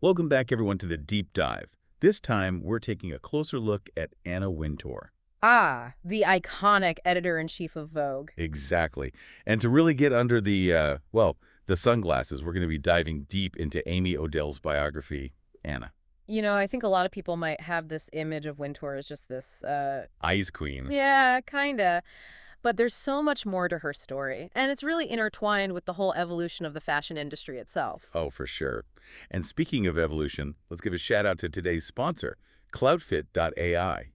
Welcome back, everyone, to the Deep Dive. This time, we're taking a closer look at Anna Wintour. Ah, the iconic editor-in-chief of Vogue. Exactly. And to really get under the sunglasses, we're going to be diving deep into Amy Odell's biography, Anna. I think a lot of people might have this image of Wintour as just this, Ice Queen. yeah, kinda. But there's so much more to her story, and it's really intertwined with the whole evolution of the fashion industry itself. Oh, for sure. And speaking of evolution, let's give a shout out to today's sponsor, Cloudfit.ai.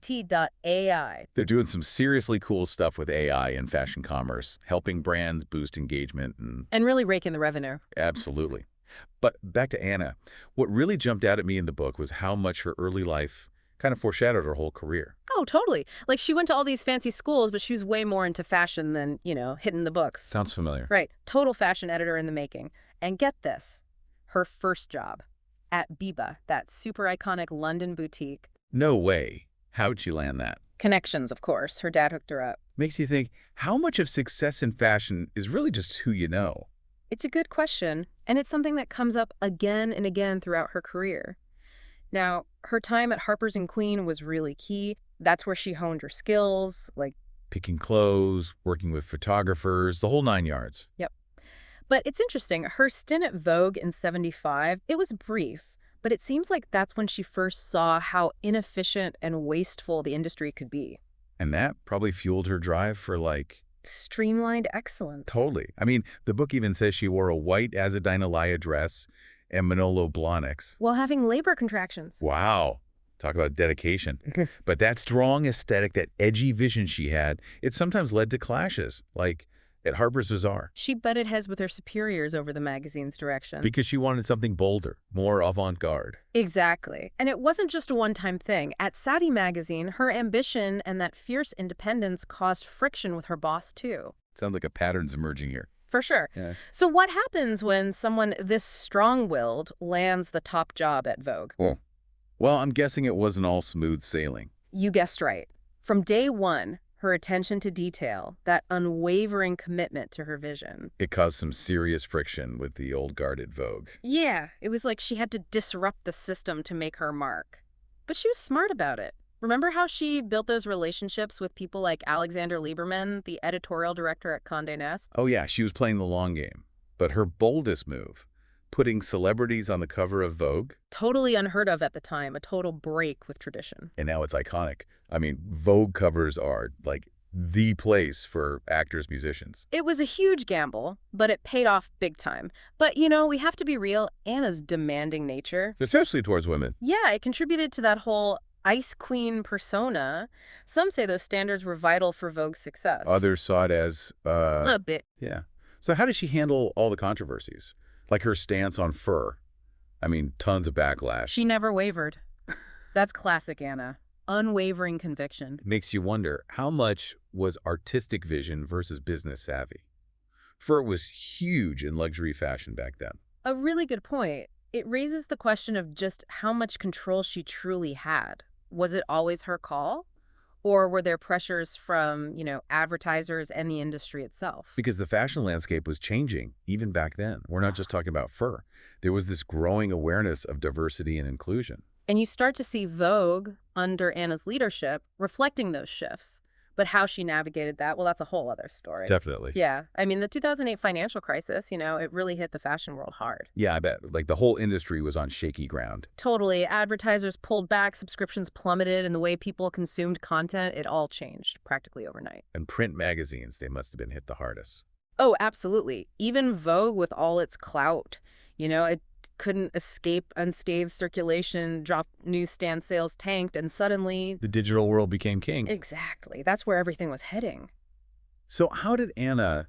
CLOUTFIT.ai. They're doing some seriously cool stuff with AI in fashion commerce, helping brands boost engagement and And really rake in the revenue. absolutely. But back to Anna. What really jumped out at me in the book was how much her early life kind of foreshadowed her whole career. Oh, totally. Like, she went to all these fancy schools, but she was way more into fashion than, hitting the books. Sounds familiar. Right. Total fashion editor in the making. And get this, her first job at Biba, that super iconic London boutique. No way. How'd she land that? Connections, of course. Her dad hooked her up. Makes you think, how much of success in fashion is really just who you know? It's a good question, and it's something that comes up again and again throughout her career. Now, her time at Harper's and Queen was really key. That's where she honed her skills, like, Picking clothes, working with photographers, the whole 9 yards. yep. But it's interesting, her stint at Vogue in '75, it was brief, but it seems like that's when she first saw how inefficient and wasteful the industry could be. And that probably fueled her drive for Streamlined excellence. totally. I mean, the book even says she wore a white Azadine dress and Manolo Blahniks. While having labor contractions. Wow. Talk about dedication. But that strong aesthetic, that edgy vision she had, it sometimes led to clashes, like at Harper's Bazaar, She butted heads with her superiors over the magazine's direction. because she wanted something bolder, more avant-garde. Exactly. And it wasn't just a one-time thing. At Saudi magazine, her ambition and that fierce independence caused friction with her boss, too. Sounds like a pattern's emerging here. For sure. Yeah. So what happens when someone this strong-willed lands the top job at Vogue? Well, I'm guessing it wasn't all smooth sailing. You guessed right. From day one, her attention to detail, that unwavering commitment to her vision. It caused some serious friction with the old guard at Vogue. Yeah, it was like she had to disrupt the system to make her mark. But she was smart about it. Remember how she built those relationships with people like Alexander Lieberman, the editorial director at Condé Nast? Oh yeah, she was playing the long game. But her boldest move, putting celebrities on the cover of Vogue, Totally unheard of at the time, a total break with tradition. and now it's iconic. I mean, Vogue covers are like the place for actors, musicians. It was a huge gamble, but it paid off big time. But, we have to be real, Anna's demanding nature. Especially towards women. Yeah, it contributed to that whole Ice Queen persona. Some say those standards were vital for Vogue's success. Others saw it as, A bit. yeah. So how did she handle all the controversies? Like her stance on fur. I mean, tons of backlash. She never wavered. That's classic Anna. Unwavering conviction. Makes you wonder, how much was artistic vision versus business savvy? Fur was huge in luxury fashion back then. A really good point. It raises the question of just how much control she truly had. Was it always her call? Or were there pressures from, advertisers and the industry itself? Because the fashion landscape was changing even back then. We're not just talking about fur. There was this growing awareness of diversity and inclusion. And you start to see Vogue, under Anna's leadership, reflecting those shifts. But how she navigated that, well, that's a whole other story. Definitely. Yeah. I mean, the 2008 financial crisis, it really hit the fashion world hard. Yeah, I bet. Like the whole industry was on shaky ground. Totally. Advertisers pulled back, subscriptions plummeted, and the way people consumed content, it all changed practically overnight. And print magazines, they must have been hit the hardest. Oh, absolutely. Even Vogue, with all its clout, it couldn't escape unscathed circulation, dropped newsstand sales tanked, and suddenly... The digital world became king. Exactly. That's where everything was heading. So how did Anna,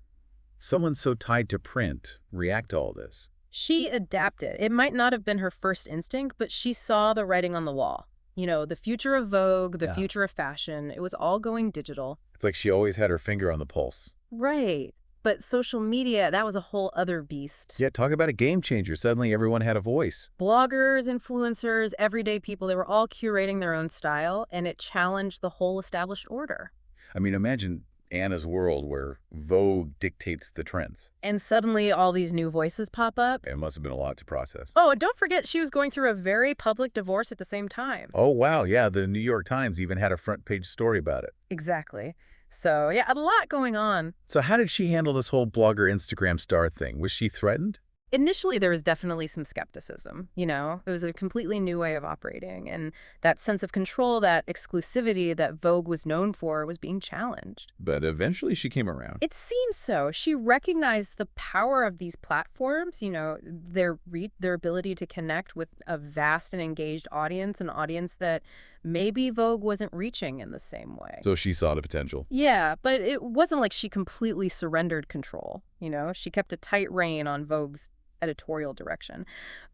someone so tied to print, react to all this? She adapted. It might not have been her first instinct, but she saw the writing on the wall. The future of Vogue, the Yeah. future of fashion, it was all going digital. It's like she always had her finger on the pulse. Right. But social media, that was a whole other beast. Yeah, talk about a game changer. Suddenly everyone had a voice. Bloggers, influencers, everyday people, they were all curating their own style, and it challenged the whole established order. I mean, imagine Anna's world where Vogue dictates the trends. And suddenly all these new voices pop up. It must have been a lot to process. Oh, and don't forget she was going through a very public divorce at the same time. Oh, wow. Yeah, the New York Times even had a front page story about it. Exactly. So, yeah, a lot going on. So how did she handle this whole blogger Instagram star thing? Was she threatened? Initially, there was definitely some skepticism. It was a completely new way of operating. And that sense of control, that exclusivity that Vogue was known for was being challenged. But eventually she came around. It seems so. She recognized the power of these platforms, their ability to connect with a vast and engaged audience, an audience that maybe Vogue wasn't reaching in the same way. So she saw the potential. Yeah, but it wasn't like she completely surrendered control. She kept a tight rein on Vogue's editorial direction.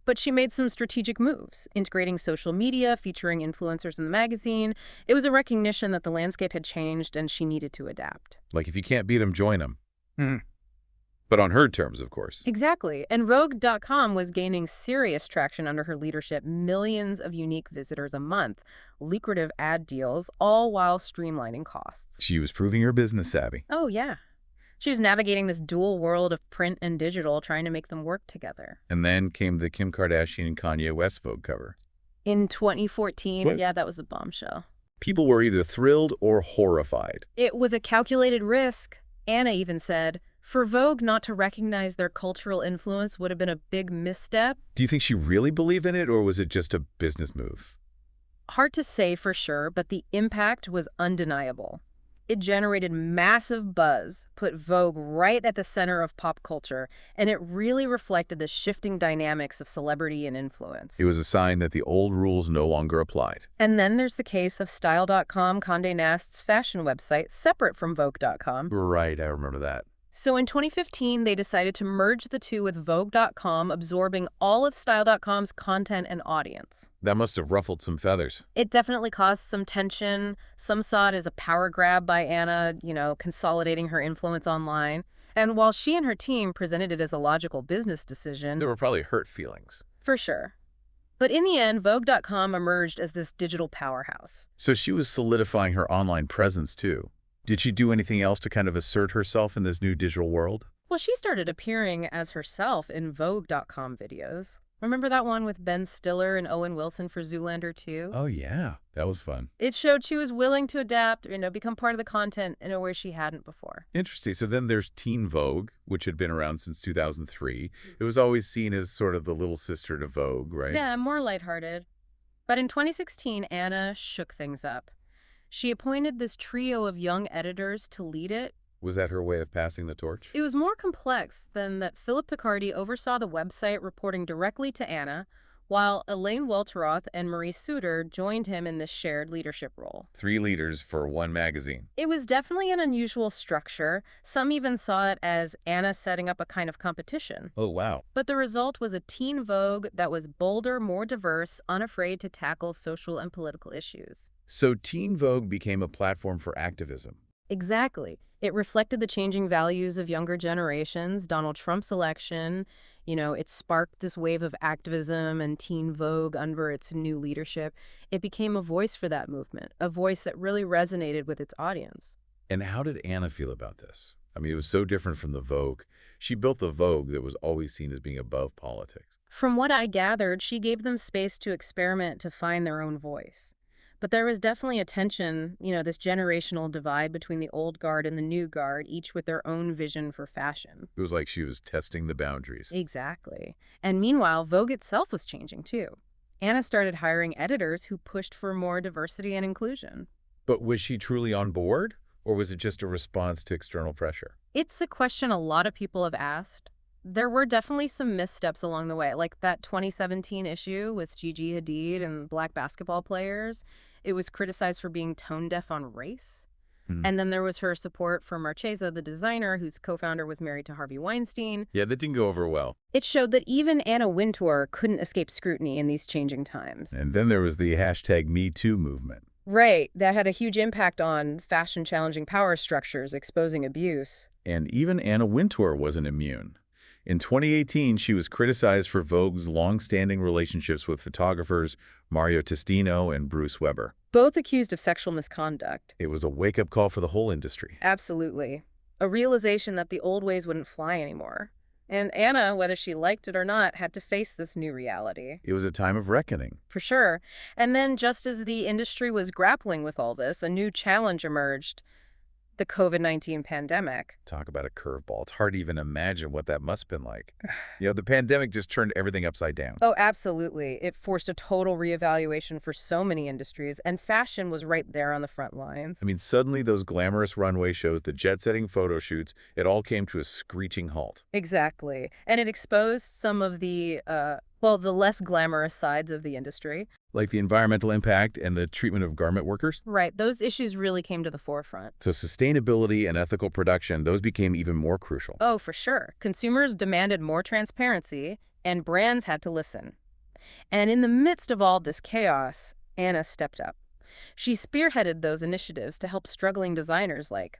But she made some strategic moves, integrating social media, featuring influencers in the magazine. It was a recognition that the landscape had changed and she needed to adapt. Like, if you can't beat them, join them. But on her terms, of course. Exactly. And Vogue.com was gaining serious traction under her leadership, millions of unique visitors a month, lucrative ad deals, all while streamlining costs. She was proving her business savvy. Oh, yeah. She was navigating this dual world of print and digital, trying to make them work together. And then came the Kim Kardashian and Kanye West Vogue cover. In 2014, What? yeah, that was a bombshell. People were either thrilled or horrified. It was a calculated risk. Anna even said, for Vogue not to recognize their cultural influence would have been a big misstep. Do you think she really believed in it, or was it just a business move? Hard to say for sure, but the impact was undeniable. It generated massive buzz, put Vogue right at the center of pop culture, and it really reflected the shifting dynamics of celebrity and influence. It was a sign that the old rules no longer applied. And then there's the case of Style.com, Condé Nast's fashion website, separate from Vogue.com. Right, I remember that. So in 2015, they decided to merge the two with Vogue.com, absorbing all of Style.com's content and audience. That must have ruffled some feathers. It definitely caused some tension. Some saw it as a power grab by Anna, consolidating her influence online. And while she and her team presented it as a logical business decision, There were probably hurt feelings. for sure. But in the end, Vogue.com emerged as this digital powerhouse. So she was solidifying her online presence, too. Did she do anything else to kind of assert herself in this new digital world? Well, she started appearing as herself in Vogue.com videos. Remember that one with Ben Stiller and Owen Wilson for Zoolander 2? Oh, yeah. That was fun. It showed she was willing to adapt, become part of the content in a way she hadn't before. Interesting. So then there's Teen Vogue, which had been around since 2003. It was always seen as sort of the little sister to Vogue, right? Yeah, more lighthearted. But in 2016, Anna shook things up. She appointed this trio of young editors to lead it. Was that her way of passing the torch? It was more complex than that. Philip Picardi oversaw the website, reporting directly to Anna, while Elaine Welteroth and Marie Suter joined him in this shared leadership role. 3 leaders for 1 magazine. It was definitely an unusual structure. Some even saw it as Anna setting up a kind of competition. Oh, wow. But the result was a teen Vogue that was bolder, more diverse, unafraid to tackle social and political issues. So Teen Vogue became a platform for activism. Exactly. It reflected the changing values of younger generations. Donald Trump's election, it sparked this wave of activism and Teen Vogue under its new leadership. It became a voice for that movement, a voice that really resonated with its audience. And how did Anna feel about this? I mean, it was so different from the Vogue. She built the Vogue that was always seen as being above politics. From what I gathered, she gave them space to experiment, to find their own voice. But there was definitely a tension, this generational divide between the old guard and the new guard, each with their own vision for fashion. It was like she was testing the boundaries. Exactly. And meanwhile, Vogue itself was changing too. Anna started hiring editors who pushed for more diversity and inclusion. But was she truly on board, or was it just a response to external pressure? It's a question a lot of people have asked. There were definitely some missteps along the way, like that 2017 issue with Gigi Hadid and black basketball players. It was criticized for being tone-deaf on race. And then there was her support for Marchesa, the designer, whose co-founder was married to Harvey Weinstein. Yeah, that didn't go over well. It showed that even Anna Wintour couldn't escape scrutiny in these changing times. And then there was the hashtag #MeToo movement. Right. That had a huge impact on fashion-challenging power structures, exposing abuse. And even Anna Wintour wasn't immune. In 2018, she was criticized for Vogue's long-standing relationships with photographers Mario Testino and Bruce Weber. Both accused of sexual misconduct. It was a wake-up call for the whole industry. Absolutely. A realization that the old ways wouldn't fly anymore. And Anna, whether she liked it or not, had to face this new reality. It was a time of reckoning. For sure. And then just as the industry was grappling with all this, a new challenge emerged: the COVID-19 pandemic. Talk about a curveball. It's hard to even imagine what that must have been like. The pandemic just turned everything upside down. Oh, absolutely. It forced a total reevaluation for so many industries, and fashion was right there on the front lines. I mean, suddenly those glamorous runway shows, the jet-setting photo shoots, it all came to a screeching halt. Exactly. And it exposed some of the less glamorous sides of the industry. Like the environmental impact and the treatment of garment workers. Right. Those issues really came to the forefront. So sustainability and ethical production, those became even more crucial. Oh, for sure. Consumers demanded more transparency, and brands had to listen. And in the midst of all this chaos, Anna stepped up. She spearheaded those initiatives to help struggling designers, like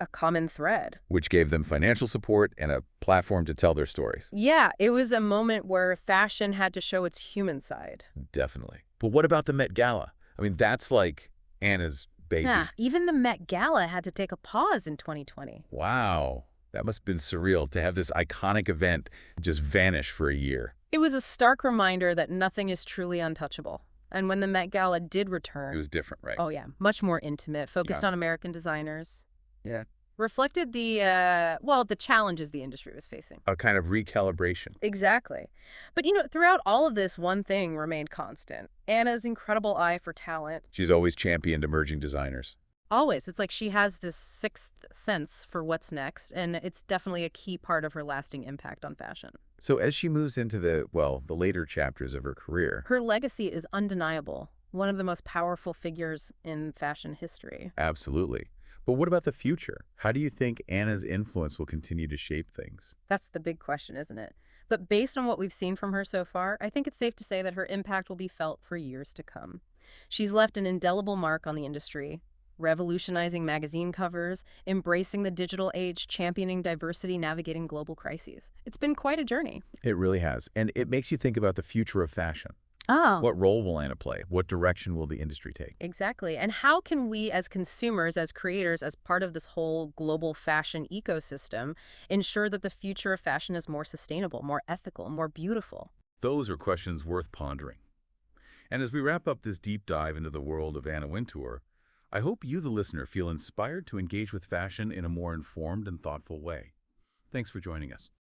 a common thread. Which gave them financial support and a platform to tell their stories. Yeah, it was a moment where fashion had to show its human side. Definitely. But what about the Met Gala? I mean, that's like Anna's baby. Yeah, even the Met Gala had to take a pause in 2020. Wow. That must have been surreal to have this iconic event just vanish for a year. It was a stark reminder that nothing is truly untouchable. And when the Met Gala did return... It was different, right? Oh, yeah, much more intimate, focused Yeah. on American designers. Yeah. Reflected the challenges the industry was facing. A kind of recalibration. Exactly. But, throughout all of this, one thing remained constant: Anna's incredible eye for talent. She's always championed emerging designers. Always. It's like she has this sixth sense for what's next, and it's definitely a key part of her lasting impact on fashion. So as she moves into the later chapters of her career, Her legacy is undeniable, one of the most powerful figures in fashion history. absolutely. But what about the future? How do you think Anna's influence will continue to shape things? That's the big question, isn't it? But based on what we've seen from her so far, I think it's safe to say that her impact will be felt for years to come. She's left an indelible mark on the industry, revolutionizing magazine covers, embracing the digital age, championing diversity, navigating global crises. It's been quite a journey. It really has. And it makes you think about the future of fashion. Oh. What role will Anna play? What direction will the industry take? Exactly. And how can we as consumers, as creators, as part of this whole global fashion ecosystem, ensure that the future of fashion is more sustainable, more ethical, more beautiful? Those are questions worth pondering. And as we wrap up this deep dive into the world of Anna Wintour, I hope you, the listener, feel inspired to engage with fashion in a more informed and thoughtful way. Thanks for joining us.